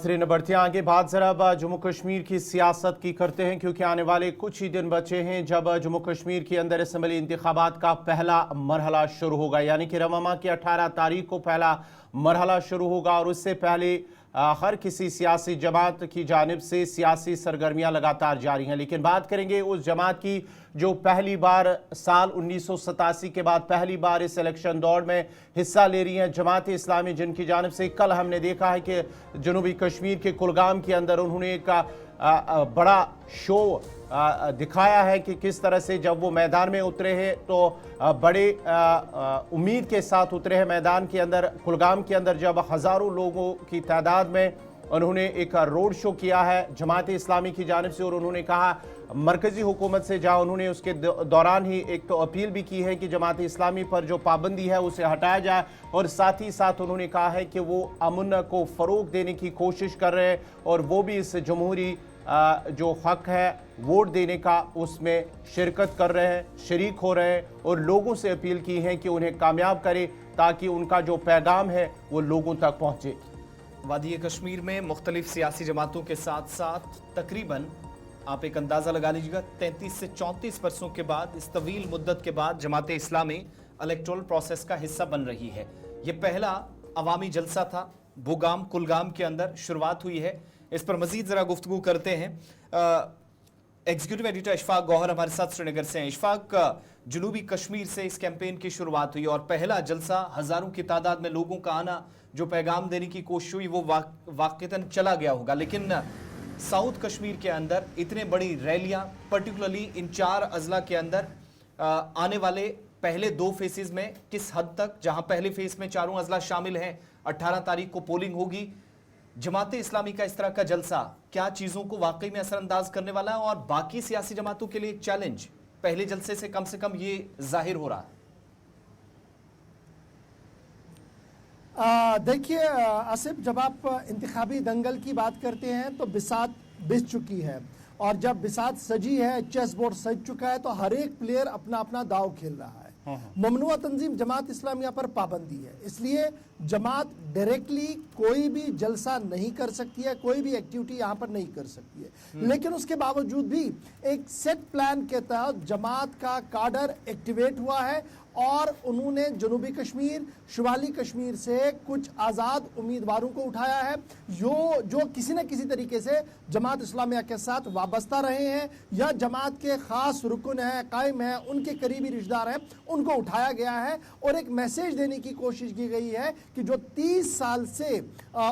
नाज़रीन, बढ़ते आगे बात जरा अब जम्मू कश्मीर की सियासत की करते हैं, क्योंकि आने वाले कुछ ही दिन बचे हैं जब जम्मू कश्मीर के अंदर असम्बली इंतखाबात का पहला मरहला शुरू होगा। यानी कि रमज़ान की 18 तारीख को पहला मरहला शुरू होगा और उससे पहले हर किसी सियासी जमात की जानिब से सियासी सरगर्मियां लगातार जारी हैं। लेकिन बात करेंगे उस जमात की जो पहली बार साल 1987 के बाद पहली बार इस इलेक्शन दौड़ में हिस्सा ले रही हैं, जमात इस्लामी, जिनकी जानिब से कल हमने देखा है कि जनूबी कश्मीर के कुलगाम के अंदर उन्होंने एक बड़ा शो दिखाया है कि किस तरह से जब वो मैदान में उतरे हैं तो बड़े उम्मीद के साथ उतरे हैं मैदान के अंदर। कुलगाम के अंदर जब हज़ारों लोगों की तादाद में उन्होंने एक रोड शो किया है जमात इस्लामी की जानिब से, और उन्होंने कहा मरकज़ी हुकूमत से, जहाँ उन्होंने उसके दौरान ही एक तो अपील भी की है कि जमात इस्लामी पर जो पाबंदी है उसे हटाया जाए, और साथ ही साथ उन्होंने कहा है कि वो अमन को फ़रोग देने की कोशिश कर रहे हैं और वो भी इस जमहूरी जो हक है वोट देने का उसमें शिरकत कर रहे हैं, शरीक हो रहे हैं, और लोगों से अपील की है कि उन्हें कामयाब करें ताकि उनका जो पैगाम है वो लोगों तक पहुँचे। वादी कश्मीर में मुख्तलिफ सियासी जमातों के साथ साथ तकरीबन आप एक अंदाज़ा लगा लीजिएगा 33 से 34 वर्षों के बाद, इस तवील मुद्दत के बाद जमात इस्लामी इलेक्टोरल प्रोसेस का हिस्सा बन रही है। ये पहला अवामी जलसा था, बुगाम कुलगाम के अंदर शुरुआत हुई है। इस पर मजीद ज़रा गुफ्तगू करते हैं। एग्जीक्यूटिव एडिटर इशफाक गौहर हमारे साथ श्रीनगर से हैं। इशफाक, जनूबी कश्मीर से इस कैंपेन की शुरुआत हुई और पहला जलसा, हज़ारों की तादाद में लोगों का आना, जो पैगाम देने की कोशिश हुई वो वाक़तन चला गया होगा, लेकिन साउथ कश्मीर के अंदर इतने बड़ी रैलियां, पर्टिकुलरली इन 4 अजला के अंदर आने वाले पहले 2 फेसेस में किस हद तक, जहां पहले फेस में 4 अजला शामिल हैं, 18 तारीख को पोलिंग होगी, जमात इस्लामी का इस तरह का जलसा क्या चीज़ों को वाकई में असरअंदाज करने वाला है और बाकी सियासी जमातों के लिए एक चैलेंज पहले जलसे से कम ये जाहिर हो रहा है? देखिए आसिफ, जब आप इंतखाबी दंगल की बात करते हैं तो बिसात बिछ चुकी है, और जब बिसात सजी है, चेस बोर्ड सज चुका है, तो हर एक प्लेयर अपना अपना दाव खेल रहा है। ममनुआ तंजीम जमात इस्लामिया पर पाबंदी है, इसलिए जमात डायरेक्टली कोई भी जलसा नहीं कर सकती है, कोई भी एक्टिविटी यहाँ पर नहीं कर सकती है। लेकिन उसके बावजूद भी एक सेट प्लान के तहत जमात का काडर एक्टिवेट हुआ है और उन्होंने जनूबी कश्मीर, शुमाली कश्मीर से कुछ आज़ाद उम्मीदवारों को उठाया है जो किसी न किसी तरीके से जमात इस्लामिया के साथ वाबस्ता रहे हैं या जमात के ख़ास रुकन हैं, कायम हैं, उनके करीबी रिश्तेदार हैं, उनको उठाया गया है और एक मैसेज देने की कोशिश की गई है कि जो 30 साल से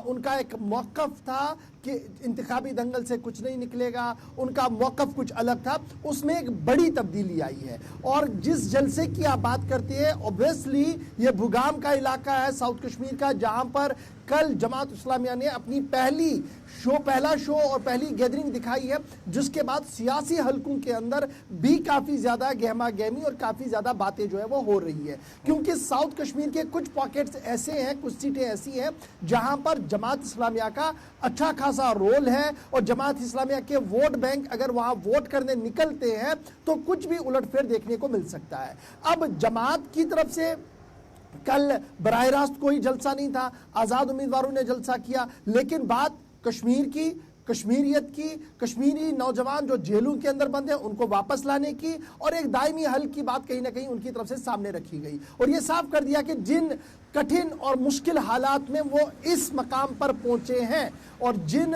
उनका एक मौक़िफ़ था कि इंतखाबी दंगल से कुछ नहीं निकलेगा, उनका मौक़िफ़ कुछ अलग था, उसमें एक बड़ी तब्दीली आई है। और जिस जलसे की आप बात करते हैं, ऑब्वियसली ये बुगाम का इलाका है साउथ कश्मीर का, जहां पर कल जमात इस्लामिया ने अपनी पहला शो और पहली गैदरिंग दिखाई है, जिसके बाद सियासी हलकों के अंदर भी काफ़ी ज़्यादा गहमा गहमी और काफ़ी ज़्यादा बातें जो है वो हो रही है, क्योंकि साउथ कश्मीर के कुछ पॉकेट्स ऐसे हैं, कुछ सीटें ऐसी हैं जहां पर जमात इस्लामिया का अच्छा खासा रोल है और जमात इस्लामिया के वोट बैंक अगर वहां वोट करने निकलते हैं तो कुछ भी उलटफेर देखने को मिल सकता है। अब जमात की तरफ से कल बराह रास्त कोई जलसा नहीं था, आज़ाद उम्मीदवारों ने जलसा किया, लेकिन बात कश्मीर की, कश्मीरियत की, कश्मीरी नौजवान जो जेलों के अंदर बंद हैं उनको वापस लाने की और एक दायमी हल की बात कहीं ना कहीं उनकी तरफ से सामने रखी गई और ये साफ कर दिया कि जिन कठिन और मुश्किल हालात में वो इस मकाम पर पहुंचे हैं और जिन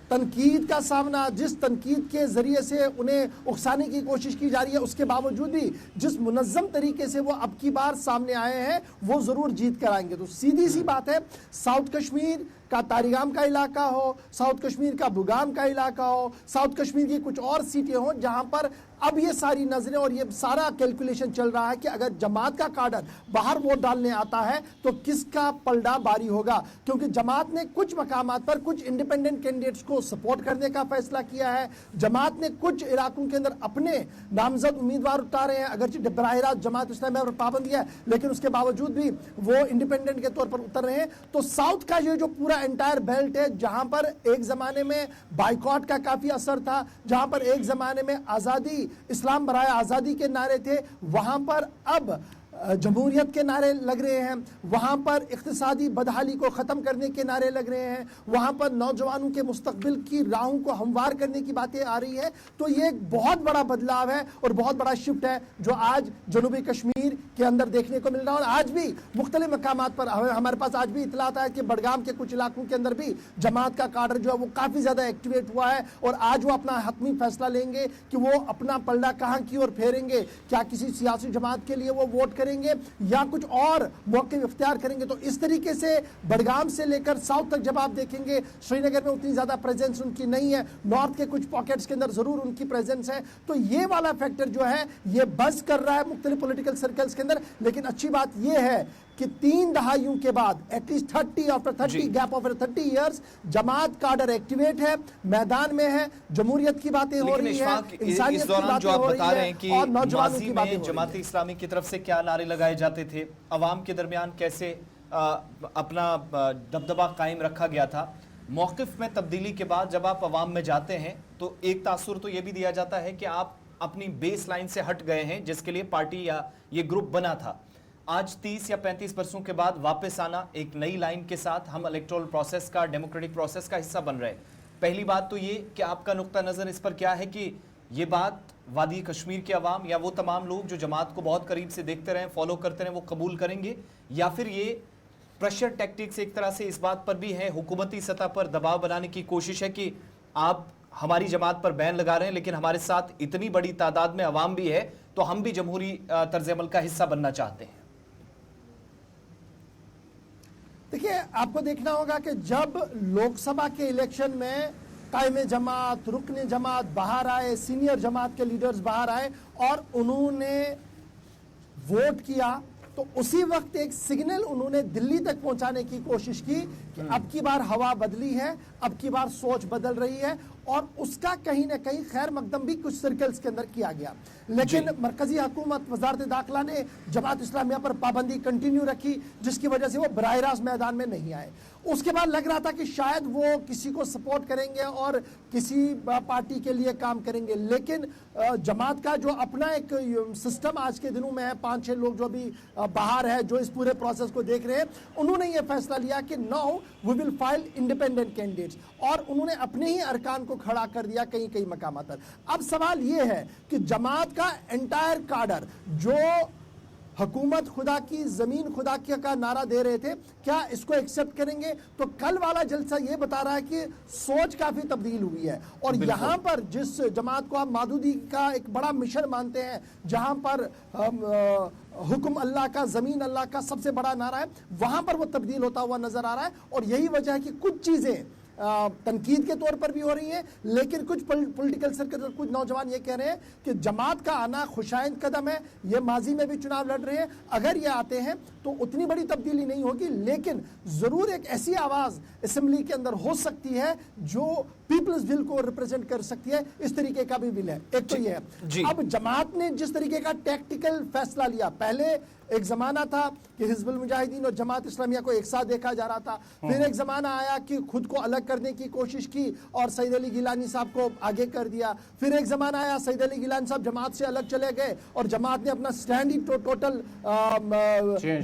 तनकीद का सामना, जिस तनकीद के ज़रिए से उन्हें उकसाने की कोशिश की जा रही है, उसके बावजूद भी जिस मुनज़्ज़म तरीके से वो अब की बार सामने आए हैं वो ज़रूर जीत कर आएंगे। तो सीधी सी बात है, साउथ कश्मीर का तारिगाम का इलाका हो, साउथ कश्मीर का बुगाम का इलाका हो, साउथ कश्मीर की कुछ और सीटें हों जहां पर अब ये सारी नजरें और ये सारा कैलकुलेशन चल रहा है कि अगर जमात का काडर बाहर वोट डालने आता है तो किसका पलड़ा भारी होगा, क्योंकि जमात ने कुछ मकामात पर कुछ इंडिपेंडेंट कैंडिडेट्स को सपोर्ट करने का फैसला किया है। जमात ने कुछ इलाकों के अंदर अपने नामजद उम्मीदवार उतारे हैं, अगरचे बराह रास्त जमात इस्लामिया पर पाबंदी है लेकिन उसके बावजूद भी वो इंडिपेंडेंट के तौर पर उतर रहे हैं। तो साउथ का ये जो पूरा एंटायर बेल्ट है, जहां पर एक जमाने में बाइकॉट का काफी असर था, जहां पर एक जमाने में आजादी, इस्लाम बराए आजादी के नारे थे, वहां पर अब जमहूरियत के नारे लग रहे हैं, वहाँ पर इक्तिसादी बदहाली को ख़त्म करने के नारे लग रहे हैं, वहाँ पर नौजवानों के मुस्तकबिल की राहों को हमवार करने की बातें आ रही है। तो ये एक बहुत बड़ा बदलाव है और बहुत बड़ा शिफ्ट है जो आज जनूबी कश्मीर के अंदर देखने को मिल रहा है। और आज भी मुख्तलिफ मकामात पर हमारे पास आज भी इतलात है कि बडगाम के कुछ इलाकों के अंदर भी जमात का काडर जो है वो काफ़ी ज़्यादा एक्टिवेट हुआ है और आज वो अपना हतमी फैसला लेंगे कि वो अपना पलड़ा कहाँ की ओर फेरेंगे, क्या किसी सियासी जमात के लिए वो वोट करेंगे या कुछ और मौके इख्तियार करेंगे। तो इस तरीके से बडगाम से लेकर साउथ तक जब आप देखेंगे, श्रीनगर में उतनी ज़्यादा प्रेजेंस उनकी नहीं है, नॉर्थ के कुछ पॉकेट्स के अंदर ज़रूर उनकी प्रेजेंस है। तो ये वाला फैक्टर जो है ये बज़ कर रहा है मुख्तलिफ पॉलिटिकल सर्कल्स के अंदर। लेकिन अच्छी बात ये है कि 3 दहाइयों के बाद at least 30 gap of 30 years Jamaat cadre activate है, मैदान में है, जमहूरियत की बातें हो रही है, इंसानियत की बातें हो रही है और नौजवानों की बातें हो रही है। जमात इस्लामी की तरफ से क्या नारे लगाए जाते थे, अवाम के दरमियान कैसे अपना दबदबा कायम रखा गया था, मौक़िफ़ में तब्दीली के बाद जब आप अवाम में जाते हैं तो एक तासुर तो ये भी दिया जाता है कि आप अपनी बेस लाइन से हट गए हैं जिसके लिए पार्टी या ये ग्रुप बना था। आज 30 या 35 वर्षों के बाद वापस आना एक नई लाइन के साथ हम इलेक्टोरल प्रोसेस का, डेमोक्रेटिक प्रोसेस का हिस्सा बन रहे हैं। पहली बात तो ये कि आपका नुक्ता नज़र इस पर क्या है कि ये बात वादी कश्मीर के अवाम या वो तमाम लोग जो जमात को बहुत करीब से देखते रहें, फॉलो करते रहें, वो कबूल करेंगे, या फिर ये प्रेशर टैक्टिक्स एक तरह से इस बात पर भी है, हुकूमती सतह पर दबाव बनाने की कोशिश है कि आप हमारी जमात पर बैन लगा रहे हैं लेकिन हमारे साथ इतनी बड़ी तादाद में अवाम भी है तो हम भी जमहूरी तर्ज अमल का हिस्सा बनना चाहते हैं। देखिए, आपको देखना होगा कि जब लोकसभा के इलेक्शन में कायम जमात, रुकन जमात बाहर आए, सीनियर जमात के लीडर्स बाहर आए और उन्होंने वोट किया, तो उसी वक्त एक सिग्नल उन्होंने दिल्ली तक पहुंचाने की कोशिश की कि अब की बार हवा बदली है, अब की बार सोच बदल रही है और उसका कहीं ना कहीं खैर मकदम भी कुछ सर्कल्स के अंदर किया गया। लेकिन मरकजी हुकूमत, वजारत दाखिला ने जमात इस्लामिया पर पाबंदी कंटिन्यू रखी जिसकी वजह से वो बराह रास्त मैदान में नहीं आए। उसके बाद लग रहा था कि शायद वो किसी को सपोर्ट करेंगे और किसी पार्टी के लिए काम करेंगे, लेकिन जमात का जो अपना एक सिस्टम आज के दिनों में है, 5-6 लोग जो अभी बाहर है जो इस पूरे प्रोसेस को देख रहे हैं, उन्होंने ये फैसला लिया कि now we will file independent candidates और उन्होंने अपने ही अरकान को खड़ा कर दिया कई कई मकामात पर। अब सवाल ये है कि जमात का एंटायर काडर जो हुकूमत खुदा की, जमीन खुदा की का नारा दे रहे थे, क्या इसको एक्सेप्ट करेंगे? तो कल वाला जलसा ये बता रहा है कि सोच काफी तब्दील हुई है और यहाँ पर जिस जमात को आप मादूदी का एक बड़ा मिशन मानते हैं, जहाँ पर हुक्म अल्लाह का, जमीन अल्लाह का सबसे बड़ा नारा है, वहां पर वो तब्दील होता हुआ नजर आ रहा है। और यही वजह है कि कुछ चीजें तनकीद के तौर पर भी हो रही है, लेकिन कुछ पॉलिटिकल सर्कल और कुछ नौजवान ये कह रहे हैं कि जमात का आना खुशाइंद कदम है, ये माजी में भी चुनाव लड़ रहे हैं, अगर ये आते हैं तो उतनी बड़ी तब्दीली नहीं होगी, लेकिन जरूर एक ऐसी आवाज असेंबली के अंदर हो सकती है जो पीपल्स विल को रिप्रेजेंट कर सकती है। इस तरीके का भी बिल है। एक तो ये है, अब जमात ने जिस तरीके का टैक्टिकल फैसला लिया, पहले एक जमाना था कि हिजबुल मुजाहिदीन और जमात इस्लामिया को एक साथ देखा जा रहा था, फिर एक जमाना आया कि खुद को अलग करने की कोशिश की और सईद अली गिलानी साहब को आगे कर दिया, फिर एक जमाना आया सईद अली गिलानी साहब जमात से अलग चले गए और जमात ने अपना स्टैंड ही टोटल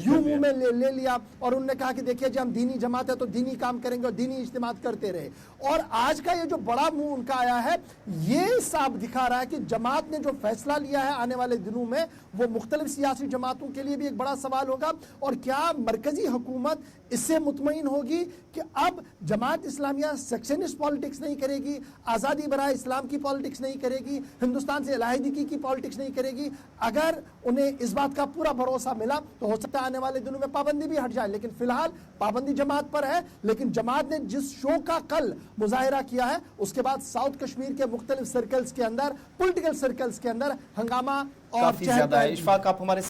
यू में ले लिया और उन्होंने कहा कि देखिए जी हम दीनी जमात है तो दीनी काम करेंगे और दीनी इज्तिमात करते रहे। और आज का ये जो बड़ा मुंह उनका आया है, ये साफ दिखा रहा है कि जमात ने जो फैसला लिया है आने वाले दिनों में वो मुख्तलिफ सियासी जमातों के लिए भी एक बड़ा सवाल होगा। और क्या मरकजी हुकूमत इससे मुतमईन होगी कि अब जमात इस्लामिया सेक्शनिस्ट पॉलिटिक्स नहीं करेगी, आज़ादी बराए इस्लाम की पॉलिटिक्स नहीं करेगी, हिंदुस्तान से अलहदगी की पॉलिटिक्स नहीं करेगी? अगर उन्हें इस बात का पूरा भरोसा मिला तो हो सकता है आने वाले दिनों में पाबंदी भी हट जाए, लेकिन फिलहाल पाबंदी जमात पर है। लेकिन जमात ने जिस शो का कल मुजाहिरा किया है उसके बाद साउथ कश्मीर के मुख्तलिफ सर्कल्स के अंदर, पॉलिटिकल सर्कल्स के अंदर हंगामा और काफी ज्यादा है। इशफाक, आप हमारे